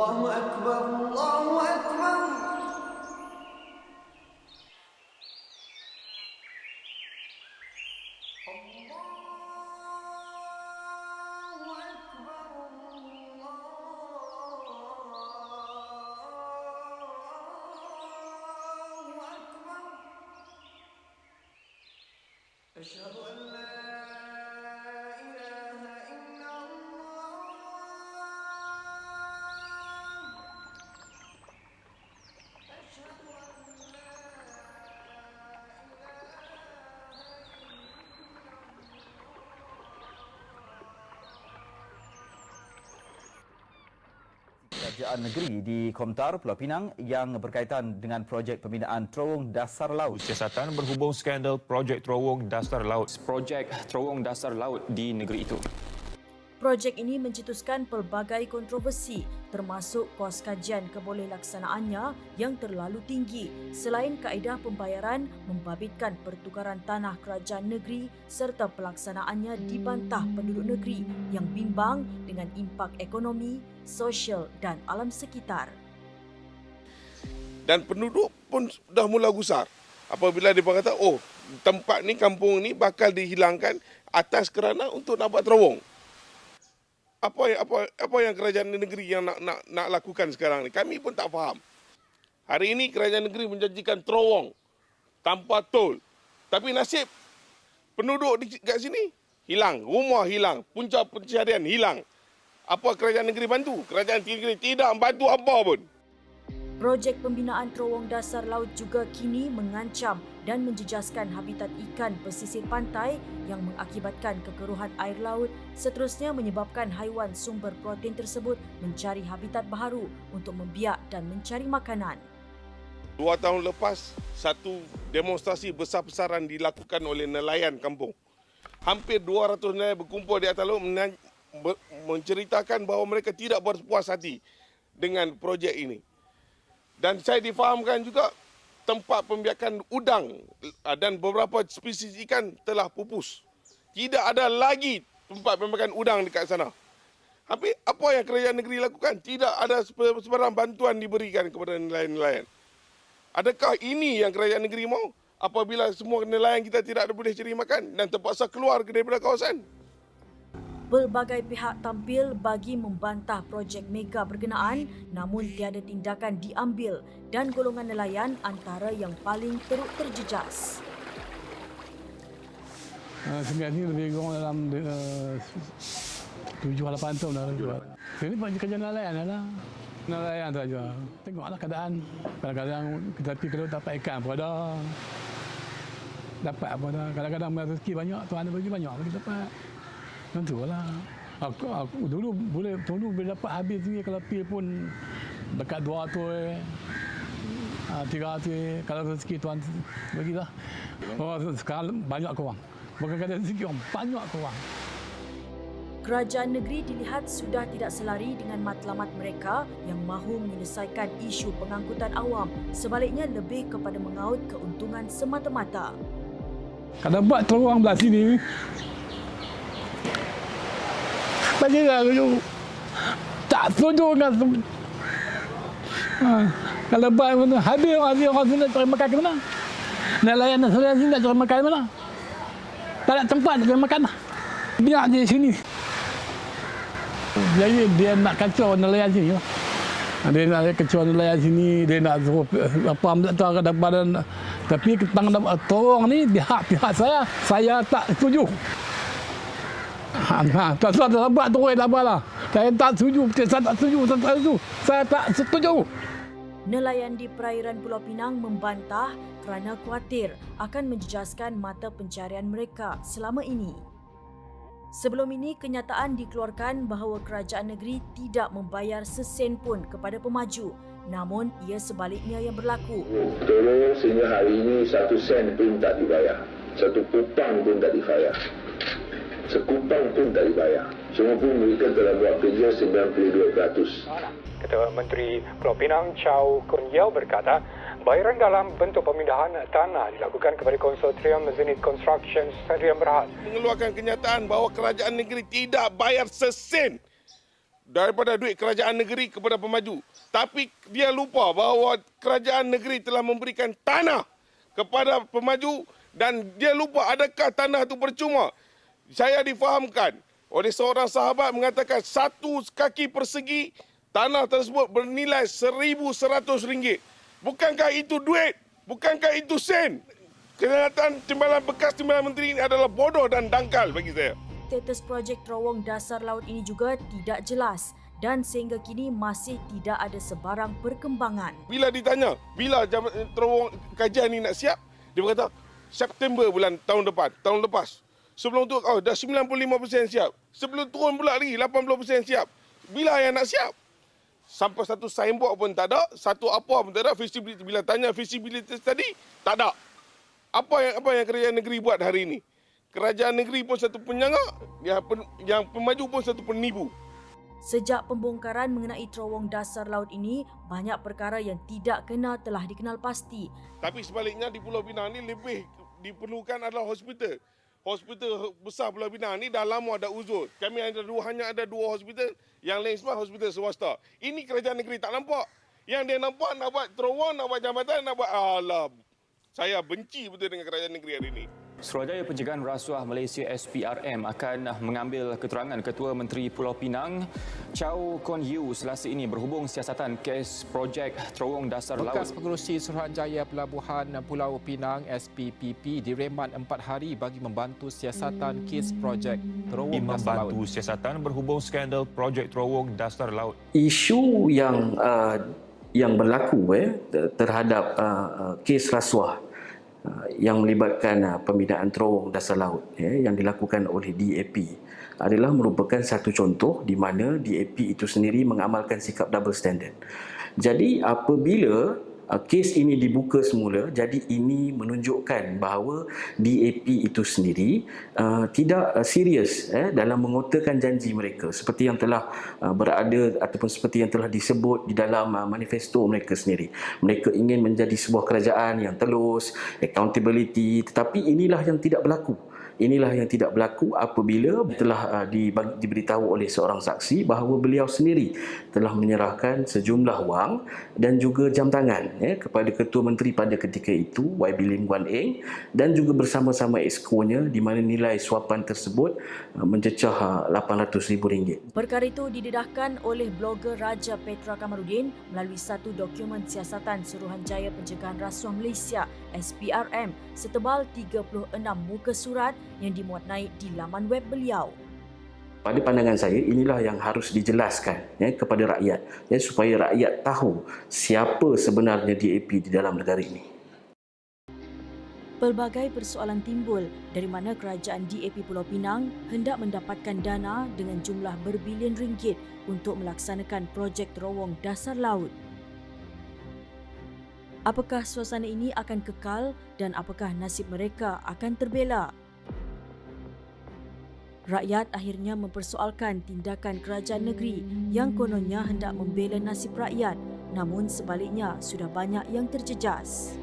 Allahu Akbar, Allahu Akbar. أشهد أن لا إله إلا الله. أشهد أن لا Kerajaan negeri di Komtar, Pulau Pinang yang berkaitan dengan projek pembinaan terowong dasar laut. Siasatan berhubung skandal projek terowong dasar laut. Projek terowong dasar laut di negeri itu. Projek ini mencetuskan pelbagai kontroversi termasuk kos kajian kebolehlaksanaannya yang terlalu tinggi selain kaedah pembayaran membabitkan pertukaran tanah kerajaan negeri serta pelaksanaannya dibantah penduduk negeri yang bimbang dengan impak ekonomi, sosial dan alam sekitar. Dan penduduk pun dah mula gusar apabila dia berkata, oh tempat ni, kampung ni bakal dihilangkan atas kerana untuk nak buat terowong. Apa yang kerajaan negeri yang nak lakukan sekarang ni? Kami pun tak faham. Hari ini kerajaan negeri menjanjikan terowong tanpa tol. Tapi nasib penduduk kat sini hilang, rumah hilang, punca pencarian hilang. Apa kerajaan negeri bantu? Kerajaan negeri tidak membantu apa pun. Projek pembinaan terowong dasar laut juga kini mengancam dan menjejaskan habitat ikan pesisir pantai yang mengakibatkan kekeruhan air laut, seterusnya menyebabkan haiwan sumber protein tersebut mencari habitat baharu untuk membiak dan mencari makanan. 2 tahun lepas, satu demonstrasi besar-besaran dilakukan oleh nelayan kampung. Hampir 200 nelayan berkumpul di atas laut menceritakan bahawa mereka tidak berpuas hati dengan projek ini. Dan saya difahamkan juga tempat pembiakan udang dan beberapa spesies ikan telah pupus. Tidak ada lagi tempat pembiakan udang dekat sana. Tapi apa yang kerajaan negeri lakukan? Tidak ada sebarang bantuan diberikan kepada nelayan-nelayan. Adakah ini yang kerajaan negeri mahu? Apabila semua nelayan kita tidak boleh cari makan dan terpaksa keluar daripada kawasan. Pelbagai pihak tampil bagi membantah projek mega berkenaan namun tiada tindakan diambil dan golongan nelayan antara yang paling teruk terjejas. Sebenarnya ini lebih kurang dalam 7-8 tahun dah jual. Ini banyak kerja nelayan lah. Nelayan tak jual. Tengoklah keadaan. Kadang-kadang kita pergi ke laut dapat ikan pun ada. Dapat apa dah. Kadang-kadang rezeki banyak, tuan ada bagi banyak lagi dapat. Tentulah. Aku dulu boleh dapat habis ni kalau pil pun dekat 200 300 kalau rezeki tuan bagilah. Oh, sekarang banyak kurang. Bukan kata rezeki orang banyak kurang. Kerajaan negeri dilihat sudah tidak selari dengan matlamat mereka yang mahu menyelesaikan isu pengangkutan awam, sebaliknya lebih kepada mengaut keuntungan semata-mata. Kalau buat terowong belah sini bagi aku tak setuju dengan kalau buat habis orang sini cari makan ke mana? Nelayan sini nak cari makan ke mana? Tak ada tempat nak cari makan. Biar di sini. Jadi dia nak kacau nelayan sini. Dia nak kacau nelayan sini, dia nak suruh apa tak ada badan. Tapi tentang terowong ni pihak saya tak setuju. Tak salah buat terus dah lah. Saya tak setuju, saya tak setuju. Nelayan di perairan Pulau Pinang membantah kerana khawatir akan menjejaskan mata pencarian mereka selama ini. Sebelum ini, kenyataan dikeluarkan bahawa kerajaan negeri tidak membayar sesen pun kepada pemaju. Namun, ia sebaliknya yang berlaku. Tolong sehingga hari ini 1 sen pun tak dibayar. 1 kupang pun tak dibayar. Sekupang pun tak dibayar. Semua pun mereka telah buat kerja 92%. Ketua Menteri Pulau Pinang Chow Kun Yeow berkata, bayaran dalam bentuk pemindahan tanah dilakukan kepada konsortium Zenith Construction Stadium Berhad. Mengeluarkan kenyataan bahawa kerajaan negeri tidak bayar sesen daripada duit kerajaan negeri kepada pemaju. Tapi dia lupa bahawa kerajaan negeri telah memberikan tanah kepada pemaju dan dia lupa adakah tanah itu percuma. Saya difahamkan oleh seorang sahabat mengatakan 1 kaki persegi tanah tersebut bernilai RM1,100. Bukankah itu duit? Bukankah itu sen? Kenyataan timbalan bekas timbalan menteri ini adalah bodoh dan dangkal bagi saya. Status projek terowong dasar laut ini juga tidak jelas dan sehingga kini masih tidak ada sebarang perkembangan. Bila ditanya, bila terowong kajian ini nak siap, dia berkata September bulan tahun lepas. Sebelum tu dah 95% siap. Sebelum turun pula lagi 80% siap. Bila yang nak siap? Sampai satu signboard pun tak ada, satu apa pun tak ada, visibility. Bila tanya visibility tadi, tak ada. Apa yang kerajaan negeri buat hari ini? Kerajaan negeri pun satu penyangak, yang pemaju pun satu penipu. Sejak pembongkaran mengenai terowong dasar laut ini, banyak perkara yang tidak kena telah dikenal pasti. Tapi sebaliknya di Pulau Pinang ni lebih diperlukan adalah hospital. Hospital besar Pulau Pinang ni dah lama ada uzur. Kami hanya ada 2 hospital, yang lain semua hospital swasta. Ini kerajaan negeri tak nampak. Yang dia nampak nak buat terowong, nak buat jambatan, nak buat alam. Saya benci betul dengan kerajaan negeri hari ini. Suruhanjaya Pencegahan Rasuah Malaysia SPRM akan mengambil keterangan Ketua Menteri Pulau Pinang Chow Kon Yew Selasa ini berhubung siasatan kes projek terowong dasar laut. Bekas Pengerusi Suruhanjaya Pelabuhan Pulau Pinang SPPP direman 4 hari bagi membantu siasatan kes projek terowong dasar laut. Membantu siasatan berhubung skandal projek terowong dasar laut. Isu yang berlaku terhadap kes rasuah yang melibatkan pembinaan terowong dasar laut yang dilakukan oleh DAP adalah merupakan satu contoh di mana DAP itu sendiri mengamalkan sikap double standard. Jadi apabila kes ini dibuka semula, jadi ini menunjukkan bahawa DAP itu sendiri tidak serius dalam mengotakan janji mereka seperti yang telah berada ataupun seperti yang telah disebut di dalam manifesto mereka sendiri. Mereka ingin menjadi sebuah kerajaan yang telus, accountability, tetapi inilah yang tidak berlaku. Inilah yang tidak berlaku apabila telah diberitahu oleh seorang saksi bahawa beliau sendiri telah menyerahkan sejumlah wang dan juga jam tangan kepada Ketua Menteri pada ketika itu, YB Lim Guan Eng, dan juga bersama-sama exco-nya di mana nilai suapan tersebut mencecah RM800,000. Perkara itu didedahkan oleh blogger Raja Petra Kamarudin melalui satu dokumen siasatan Suruhanjaya Pencegahan Rasuah Malaysia SPRM setebal 36 muka surat yang dimuat naik di laman web beliau. Pada pandangan saya, inilah yang harus dijelaskan kepada rakyat supaya rakyat tahu siapa sebenarnya DAP di dalam negara ini. Pelbagai persoalan timbul dari mana kerajaan DAP Pulau Pinang hendak mendapatkan dana dengan jumlah berbilion ringgit untuk melaksanakan projek terowong dasar laut. Apakah suasana ini akan kekal dan apakah nasib mereka akan terbela? Rakyat akhirnya mempersoalkan tindakan kerajaan negeri yang kononnya hendak membela nasib rakyat, namun sebaliknya sudah banyak yang terjejas.